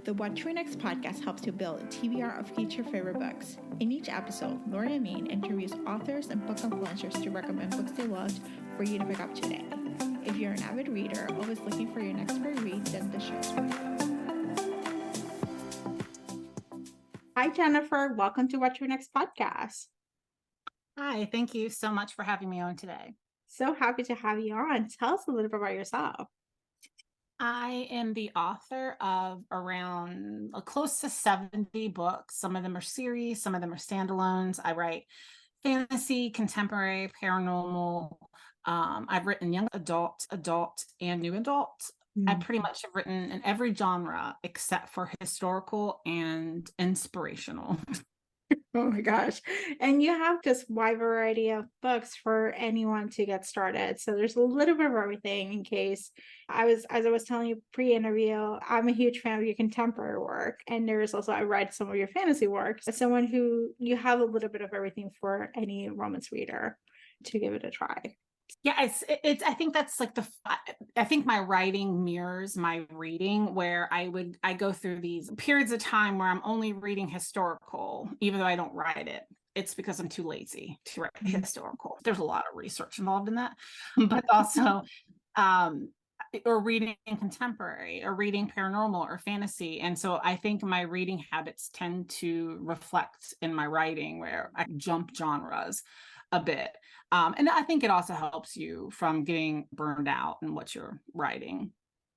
The What to Read Next podcast helps you build a TBR of future favorite books. In each episode, Lori and Mean interviews authors and book influencers to recommend books they loved for you to pick up today. If you're an avid reader, always looking for your next great read, then the show's for you. Hi, Jennifer. Welcome to What to Read Next podcast. Hi, thank you so much for having me on today. So happy to have you on. Tell us a little bit about yourself. I am the author of around close to 70 books. Some of them are series, some of them are standalones. I write fantasy, contemporary, paranormal. I've written young adult, and new adult. I pretty much have written in every genre except for historical and inspirational. Oh my gosh. And you have this wide variety of books for anyone to get started. So there's a little bit of everything in case as I was telling you pre-interview, I'm a huge fan of your contemporary work. And there's also, I read some of your fantasy works. As someone who you have a little bit of everything for any romance reader to give it a try. Yeah, it's I think that's like I think my writing mirrors my reading, where I go through these periods of time where I'm only reading historical, even though I don't write it. It's because I'm too lazy to write historical. There's a lot of research involved in that, but also or reading contemporary or reading paranormal or fantasy. And so I think my reading habits tend to reflect in my writing, where I jump genres a bit. And I think it also helps you from getting burned out in what you're writing.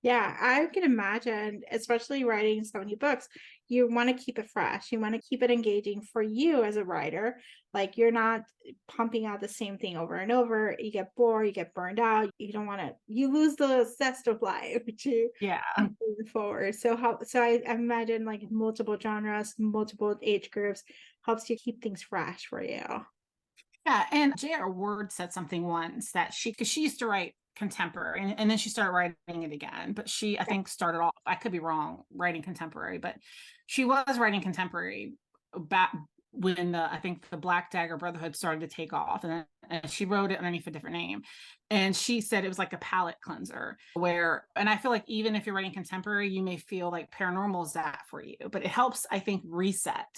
Yeah, I can imagine, especially writing so many books, you want to keep it fresh. You want to keep it engaging for you as a writer. Like you're not pumping out the same thing over and over. You get bored, you get burned out. You don't want to, you lose the zest of life to move forward. So I imagine like multiple genres, multiple age groups helps you keep things fresh for you. Yeah, and J.R. Ward said something once that because she used to write contemporary and then she started writing it again. But I think started off, I could be wrong, writing contemporary, but she was writing contemporary back when I think the Black Dagger Brotherhood started to take off, and she wrote it underneath a different name. And she said it was like a palate cleanser and I feel like even if you're writing contemporary, you may feel like paranormal is that for you, but it helps, I think, reset.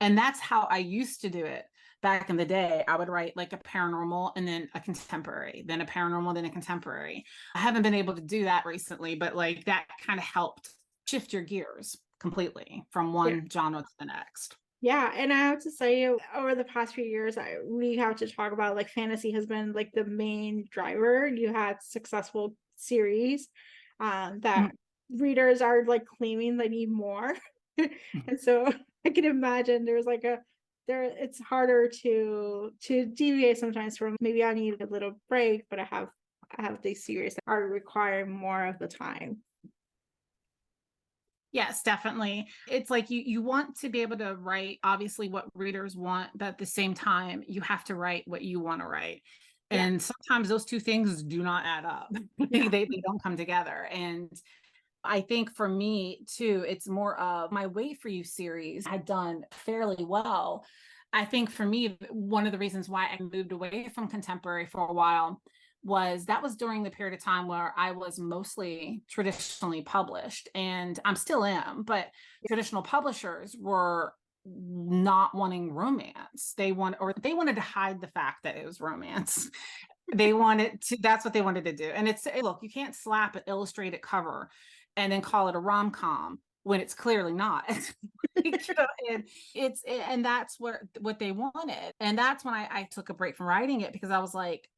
And that's how I used to do it. Back in the day, I would write like a paranormal and then a contemporary, then a paranormal, then a contemporary. I haven't been able to do that recently, but like that kind of helped shift your gears completely from one genre to the next. Yeah, and I have to say, over the past few years, we have to talk about like fantasy has been like the main driver. You had successful series that readers are like claiming they need more. And so I can imagine there's like it's harder to deviate sometimes from maybe I need a little break, but I have these series that are requiring more of the time. Yes, definitely. It's like you want to be able to write obviously what readers want, but at the same time you have to write what you want to write. And sometimes those two things do not add up. They don't come together. And I think for me too, it's more of my Wait For You series had done fairly well. I think for me, one of the reasons why I moved away from contemporary for a while was during the period of time where I was mostly traditionally published, and I'm still am, but traditional publishers were not wanting romance. They wanted to hide the fact that it was romance. That's what they wanted to do. And look, you can't slap an illustrated cover and then call it a rom-com when it's clearly not. And that's what they wanted. And that's when I took a break from writing it, because I was like,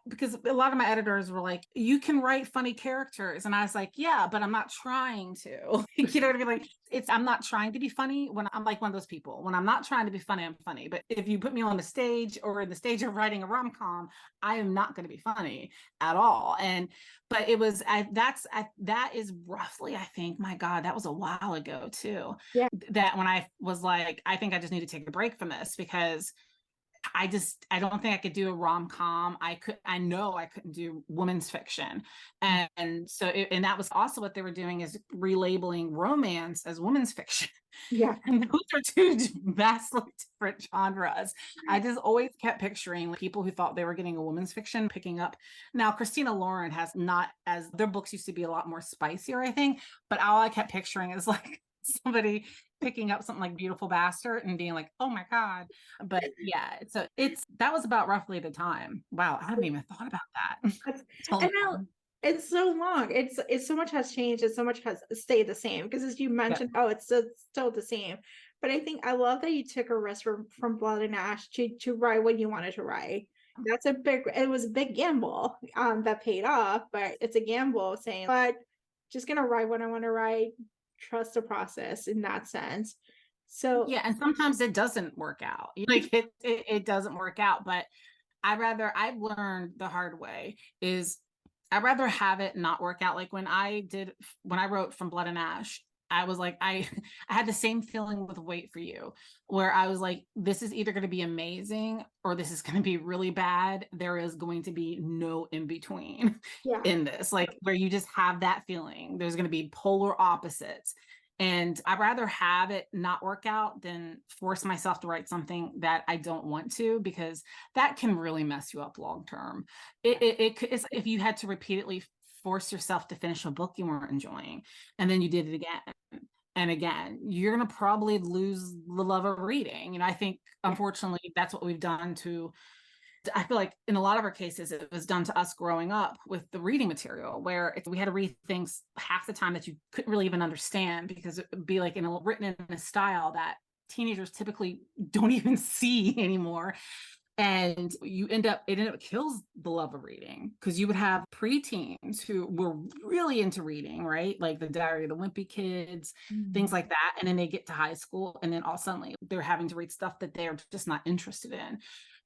because a lot of my editors were like, you can write funny characters. And I was like, yeah, but I'm not trying to. You know what I mean? Like, I'm not trying to be funny. When I'm like one of those people, when I'm not trying to be funny, I'm funny. But if you put me on the stage or in the stage of writing a rom-com, I am not going to be funny at all. But it was, that is roughly, I think, my God, that was a while ago too. Yeah. That when I was like, I think I just need to take a break from this, because I don't think I could do a rom-com. I know I couldn't do women's fiction. And so, and that was also what they were doing, is relabeling romance as women's fiction. Yeah. And those are two vastly different genres. I just always kept picturing people who thought they were getting a women's fiction picking up. Now, Christina Lauren has not, as their books used to be a lot more spicier, I think, but all I kept picturing is like somebody picking up something like Beautiful Bastard and being like, oh my God. But yeah, so that was about roughly the time. Wow, I haven't even thought about that. That's, So and now long. it's so long. It's so much has changed and so much has stayed the same. Because as you Yeah. mentioned, oh, it's still the same. But I think I love that you took a risk from Blood and Ash to write what you wanted to write. That's it was a big gamble that paid off, but it's a gamble saying, but just gonna write what I want to write, trust the process in that sense. So Yeah, and sometimes it doesn't work out. Like it doesn't work out, but I've learned the hard way is I'd rather have it not work out. Like when I wrote From Blood and Ash, I was like, I had the same feeling with Wait for You, where I was like, this is either going to be amazing or this is going to be really bad. There is going to be no in between yeah, in this, like where you just have that feeling. There's going to be polar opposites. And I'd rather have it not work out than force myself to write something that I don't want to, because that can really mess you up long term. It's if you had to repeatedly force yourself to finish a book you weren't enjoying, and then you did it again and again, you're going to probably lose the love of reading. And I think, unfortunately, that's what we've done to I feel like in a lot of our cases, it was done to us growing up with the reading material, where we had to read things half the time that you couldn't really even understand because it would be like written in a style that teenagers typically don't even see anymore. And it ended up kills the love of reading, because you would have preteens who were really into reading, right? Like the Diary of the Wimpy Kids, things like that. And then they get to high school and then all suddenly they're having to read stuff that they're just not interested in.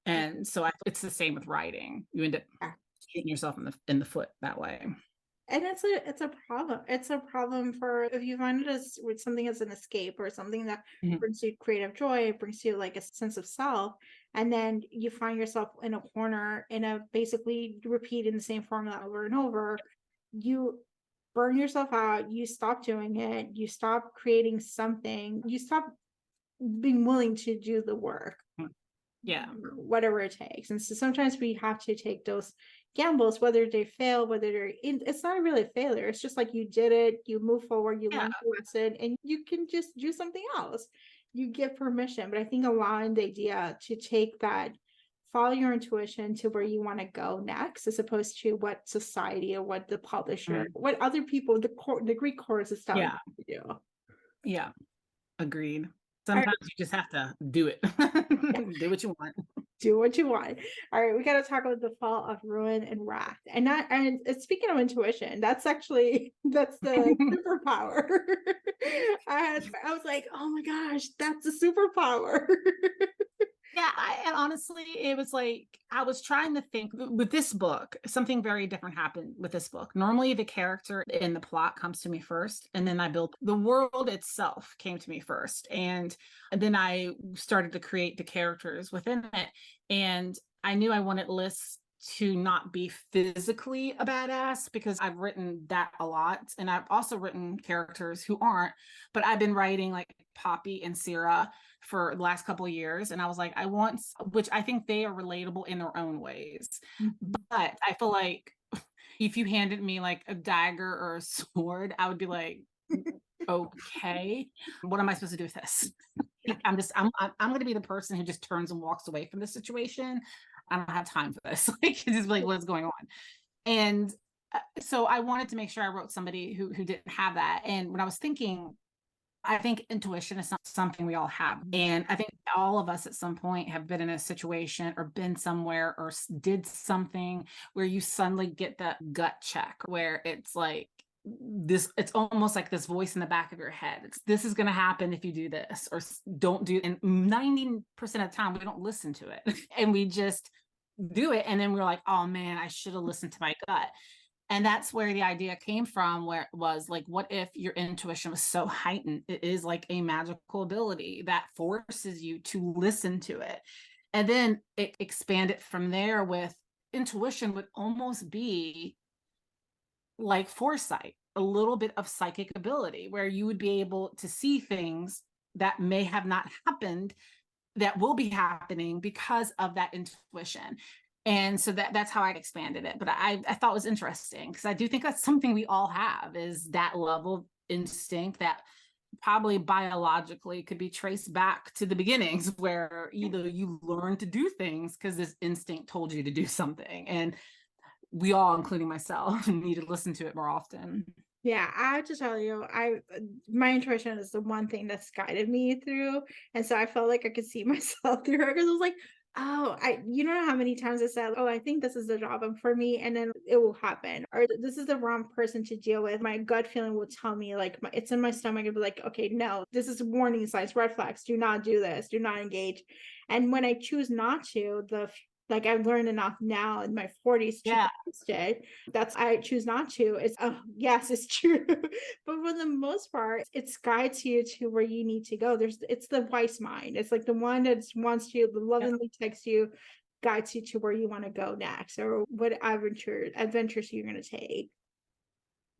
And so it's the same with writing. You end up yeah. hitting yourself in the foot that way. And it's a problem. It's a problem for if you find it as with something as an escape or something that Mhm. brings you creative joy, brings you like a sense of self, and then you find yourself in a corner in a basically repeating the same formula over and over, you burn yourself out, you stop doing it, you stop creating something, you stop being willing to do the work, Yeah. whatever it takes. And so sometimes we have to take those gambles, whether they fail, whether it's not really a failure. It's just like you did it, you move forward, you Yeah. learn the lesson, and you can just do something else. You get permission. But I think allowing the idea to take that, follow your intuition to where you want to go next, as opposed to what society or what the publisher, Mhm. what other people, the Greek chorus is telling Yeah. you to do. Yeah. Agreed. All Sometimes you just have to do it. right. Do what you want. Do what you want. All right, we got to talk about the fall of Ruin and Wrath. And speaking of intuition, that's actually that's the superpower. I was like, oh my gosh, that's a superpower. Yeah, and honestly, it was like I was trying to think with this book, something very different happened with this book. Normally, the character and the plot comes to me first, and then I built the world itself came to me first, and then I started to create the characters within it. And I knew I wanted lists to not be physically a badass, because I've written that a lot, and I've also written characters who aren't, but I've been writing like Poppy and Sierra for the last couple of years, and I was like, I want, which I think they are relatable in their own ways, but I feel like if you handed me like a dagger or a sword, I would be like, okay, what am I supposed to do with this? Yeah. I'm going to be the person who just turns and walks away from the situation. I don't have time for this. Like, it's just like, what's going on? And so I wanted to make sure I wrote somebody who didn't have that. And when I was thinking, I think intuition is something we all have. And I think all of us at some point have been in a situation or been somewhere or did something where you suddenly get that gut check where it's like, it's almost like this voice in the back of your head. This is going to happen if you do this or don't do. And 90% of the time, we don't listen to it and we just do it. And then we're like, oh man, I should have listened to my gut. And that's where the idea came from, where it was like, what if your intuition was so heightened? It is like a magical ability that forces you to listen to it. And then it expanded from there with intuition would almost be like foresight, a little bit of psychic ability, where you would be able to see things that may have not happened that will be happening because of that intuition. And so that's how I expanded it. But I thought it was interesting because I do think that's something we all have, is that level of instinct that probably biologically could be traced back to the beginnings, where either you learn to do things because this instinct told you to do something. And we all, including myself, need to listen to it more often. Yeah, I have to tell you, my intuition is the one thing that's guided me through, and so I felt like I could see myself through her because I was like, "Oh, you don't know how many times I said, oh, I think this is the job for me,' and then it will happen, or this is the wrong person to deal with." My gut feeling will tell me, like, it's in my stomach, and be like, "Okay, no, this is warning signs, red flags. Do not do this. Do not engage." And when I choose not to, like I've learned enough now in my 40s to Yeah. it. That's I choose not to. It's oh yes, it's true. But for the most part, it guides you to where you need to go. It's the wise mind. It's like the one that wants you, the Yep. lovingly texts you, guides you to where you want to go next, or what adventures you're gonna take.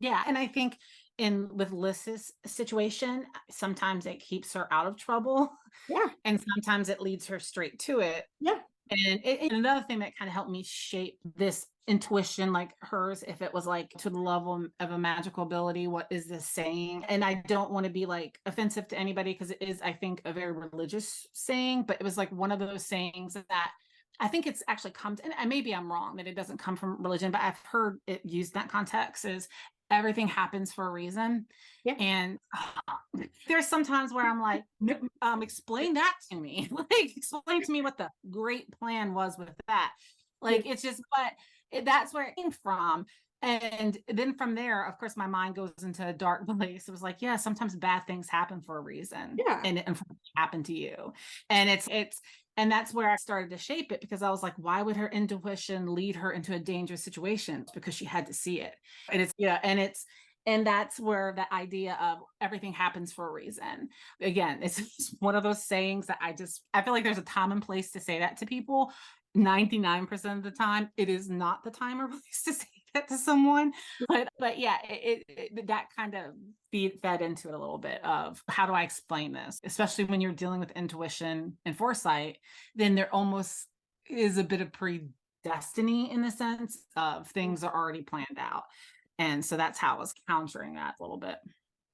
Yeah. And I think in with Lys's situation, sometimes it keeps her out of trouble Yeah, and sometimes it leads her straight to it. yeah, And another thing that kind of helped me shape this intuition, like hers, if it was like to the level of a magical ability, what is this saying? And I don't want to be like offensive to anybody because it is, I think, a very religious saying, but it was like one of those sayings that I think it's actually comes, and maybe I'm wrong that it doesn't come from religion, but I've heard it used in that context is everything happens for a reason. yeah, And there's sometimes where I'm like, explain that to me. Like, explain to me what the great plan was with that. yeah, Like, it's just, but that's where it came from. And then from there, of course, my mind goes into a dark place. It was like, yeah, sometimes bad things happen for a reason, yeah. and happen to you. And and that's where I started to shape it because I was like, why would her intuition lead her into a dangerous situation? It's because she had to see it. And it's, yeah, and that's where the idea of everything happens for a reason. Again, it's one of those sayings that I feel like there's a time and place to say that to people. 99% of the time, it is not the time or place to say that to someone. But yeah, that kind of fed into it a little bit of how do I explain this, especially when you're dealing with intuition and foresight, then there almost is a bit of predestiny in the sense of things are already planned out. And so that's how I was countering that a little bit.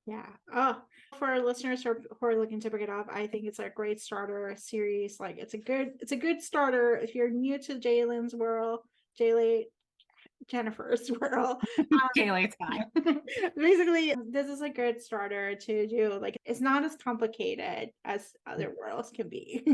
Yeah. Oh, for our listeners who are looking to pick it up, I think it's a great starter series. Like it's a good starter if you're new to Jalen's world, Jaylee, Jennifer's world. Kaylee, it's fine. Basically, this is a good starter to do. Like it's not as complicated as other worlds can be.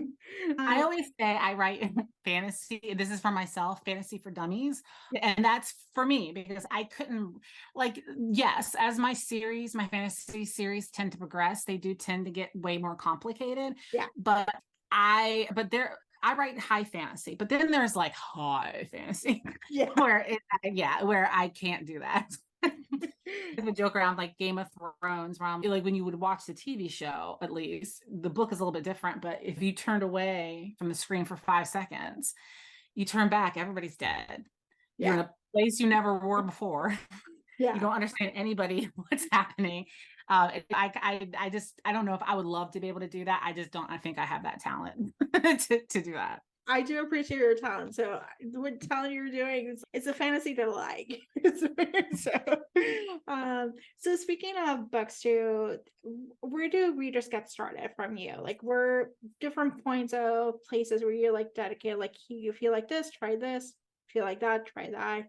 I always say I write fantasy. This is for myself, fantasy for dummies. And that's for me because I couldn't, like, yes, as my fantasy series tend to progress, they do tend to get way more complicated. Yeah. But I write high fantasy, but then there's like high fantasy Yeah. where I can't do that. It's a joke around like Game of Thrones, where I'm like when you would watch the TV show, at least the book is a little bit different. But if you turned away from the screen for 5 seconds, you turn back, everybody's dead. You're in Yeah. a place you never were before. You Yeah. don't understand anybody, what's happening. I don't know if I would love to be able to do that. I just don't. I think I have that talent to do that. I do appreciate your talent. So what talent you're doing is it's a fantasy to like. So speaking of books too, where do readers get started from you? Like where different points of places where you're like dedicated, like you feel like this, try this, feel like that, try that.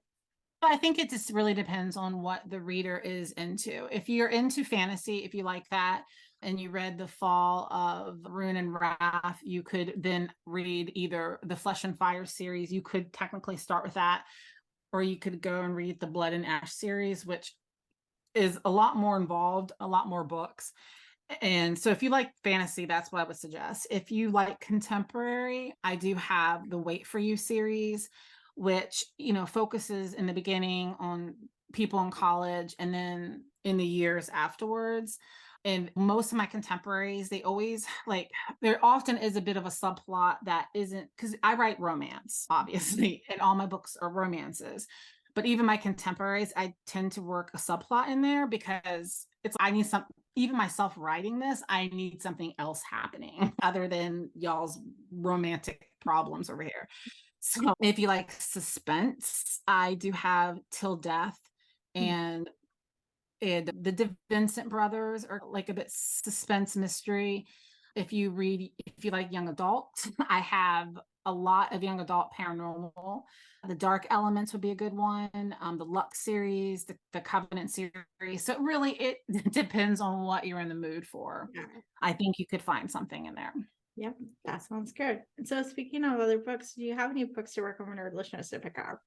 I think it just really depends on what the reader is into. If you're into fantasy, if you like that, and you read The Fall of Rune and Wrath, you could then read either the Flesh and Fire series. You could technically start with that, or you could go and read the Blood and Ash series, which is a lot more involved, a lot more books. And so if you like fantasy, that's what I would suggest. If you like contemporary, I do have the Wait For You series, which, focuses in the beginning on people in college and then in the years afterwards. And most of my contemporaries, they always like, there often is a bit of a subplot that isn't, because I write romance, obviously, and all my books are romances. But even my contemporaries, I tend to work a subplot in there because I need some, even myself writing this, I need something else happening other than y'all's romantic problems over here. So if you like suspense, I do have Till Death, and And the Vincent brothers are like a bit suspense mystery. If you like young adult, I have a lot of young adult paranormal. The Dark Elements would be a good one. The Luck series, the Covenant series. So really, it depends on what you're in the mood for. Yeah. I think you could find something in there. Yep, that sounds good. And so, speaking of other books, do you have any books to recommend our listeners to pick up?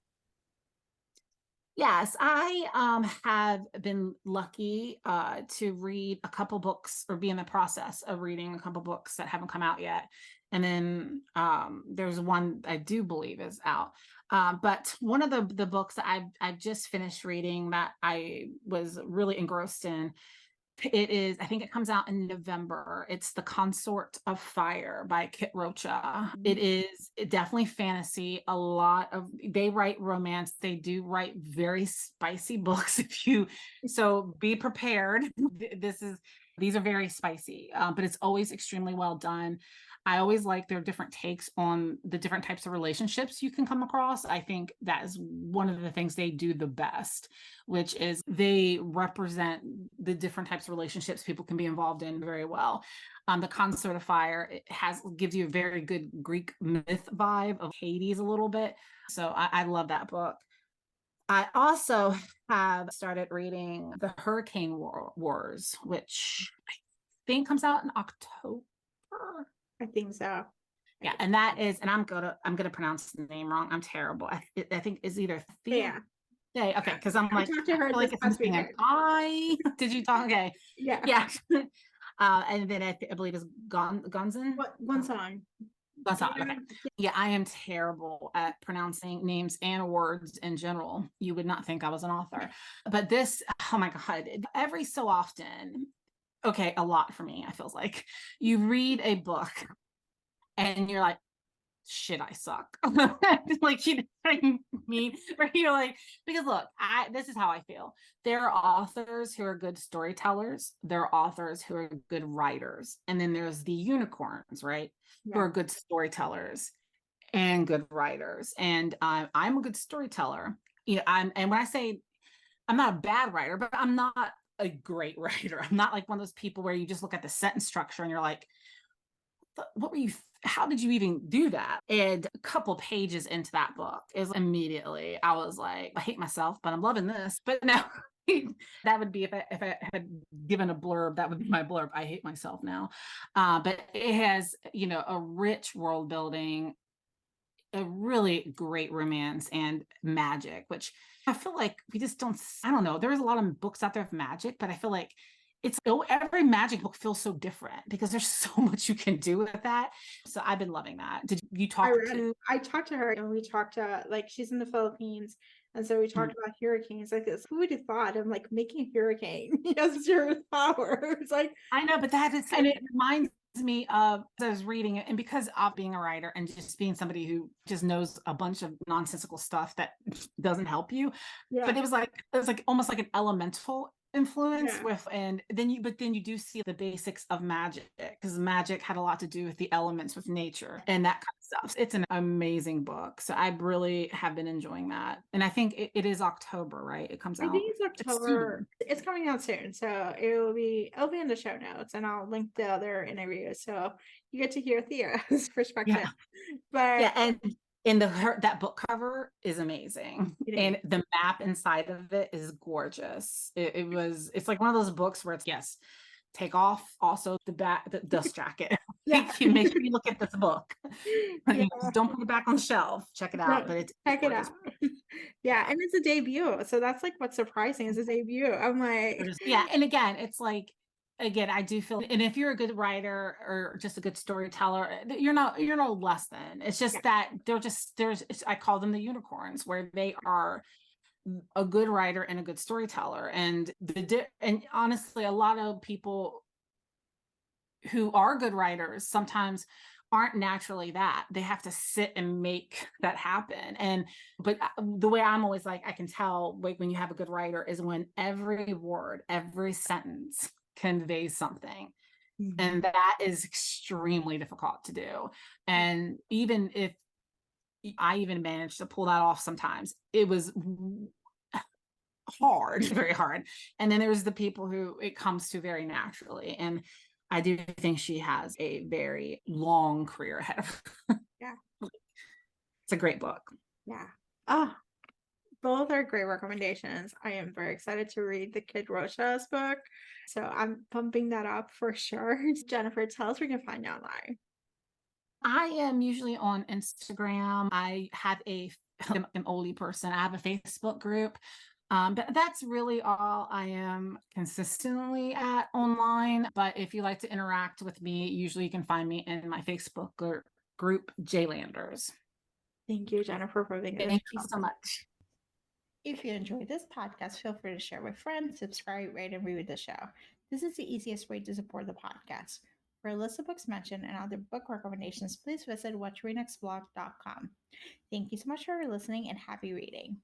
Yes, I have been lucky to read a couple books or be in the process of reading a couple books that haven't come out yet. And then there's one I do believe is out. But one of the books that I've just finished reading that I was really engrossed in, it is, I think it comes out in November. It's The Consort of Fire by Kit Rocha. It is definitely fantasy. A lot of, they write romance. They do write very spicy books. So be prepared. These are very spicy, but it's always extremely well done. I always like their different takes on the different types of relationships you can come across. I think that is one of the things they do the best, which is they represent the different types of relationships people can be involved in very well. The Consort of Fire, it gives you a very good Greek myth vibe of Hades a little bit. So I love that book. I also have started reading The Hurricane Wars, which I think comes out in October. I think so. Yeah, and that is, and I'm gonna pronounce the name wrong. I'm terrible. I think it's either Yeah. Okay, because I'm I like, talked to her I feel this like it's past missing an weekend. I. Did you talk? Okay. Yeah. Yeah. And then I believe it's Gonzin. One song. That's not okay. Yeah, I am terrible at pronouncing names and words in general. You would not think I was an author, but this, oh my God, every so often, okay, a lot for me, I feels like you read a book and you're like, shit, I suck. Like, you know what I mean? Or you're like, because look, this is how I feel. There are authors who are good storytellers, there are authors who are good writers, and then there's the unicorns, right? Who are good storytellers and good writers. And I'm a good storyteller. You know, and when I say I'm not a bad writer, but I'm not a great writer. I'm not like one of those people where you just look at the sentence structure and you're like, what were you, how did you even do that? And a couple pages into that book is immediately I was like, I hate myself, but I'm loving this. But no, that would be, if I had given a blurb, that would be my blurb. I hate myself now. But it has, you know, a rich world building, a really great romance and magic, which I feel like we just don't, I don't know. There's a lot of books out there of magic, but I feel like every magic book feels so different because there's so much you can do with that. So I've been loving that. Did you talk to? I talked to her and we talked like she's in the Philippines. And so we talked about hurricanes like this. Who would have thought of like making a hurricane? Yes, zero power. It's like, I know, but that is, and it reminds me of, I was reading it, and because of being a writer and just being somebody who just knows a bunch of nonsensical stuff that doesn't help you, but it was like almost like an elemental influence with, and then you do see the basics of magic, because magic had a lot to do with the elements, with nature and that kind of stuff. It's an amazing book, so I really have been enjoying that. And I think it is October, right? It comes out, I think it's October. It's coming out soon, so it'll be in the show notes, and I'll link the other interviews so you get to hear Thea's perspective. But yeah, and that book cover is amazing, and the map inside of it is gorgeous. It's like one of those books where it's, yes, take off also the dust jacket. You make sure you look at this book. Just don't put it back on the shelf. Check it out. But check it out. Yeah, and it's a debut, so that's like what's surprising is a debut. I'm like, yeah, and again, it's like, again, I do feel, and if you're a good writer or just a good storyteller, you're no less than. It's just that I call them the unicorns, where they are a good writer and a good storyteller. And and honestly, a lot of people who are good writers sometimes aren't naturally that. They have to sit and make that happen. But the way I'm always like, I can tell when you have a good writer is when every word, every sentence conveys something. And that is extremely difficult to do. And even if I even managed to pull that off sometimes, it was hard, very hard. And then there's the people who it comes to very naturally. And I do think she has a very long career ahead of her. Yeah. It's a great book. Yeah. Oh, both are great recommendations. I am very excited to read the Kid Rocha's book. So I'm bumping that up for sure. Jennifer, tell us where you can find you online. I am usually on Instagram. I have I'm an oldie person. I have a Facebook group. But that's really all I am consistently at online. But if you like to interact with me, usually you can find me in my Facebook group, Jlanders. Thank you, Jennifer, for being this. Thank you so much. If you enjoyed this podcast, feel free to share with friends, subscribe, rate, and review the show. This is the easiest way to support the podcast. For a list of books mentioned and other book recommendations, please visit watchrenextblog.com. Thank you so much for listening and happy reading.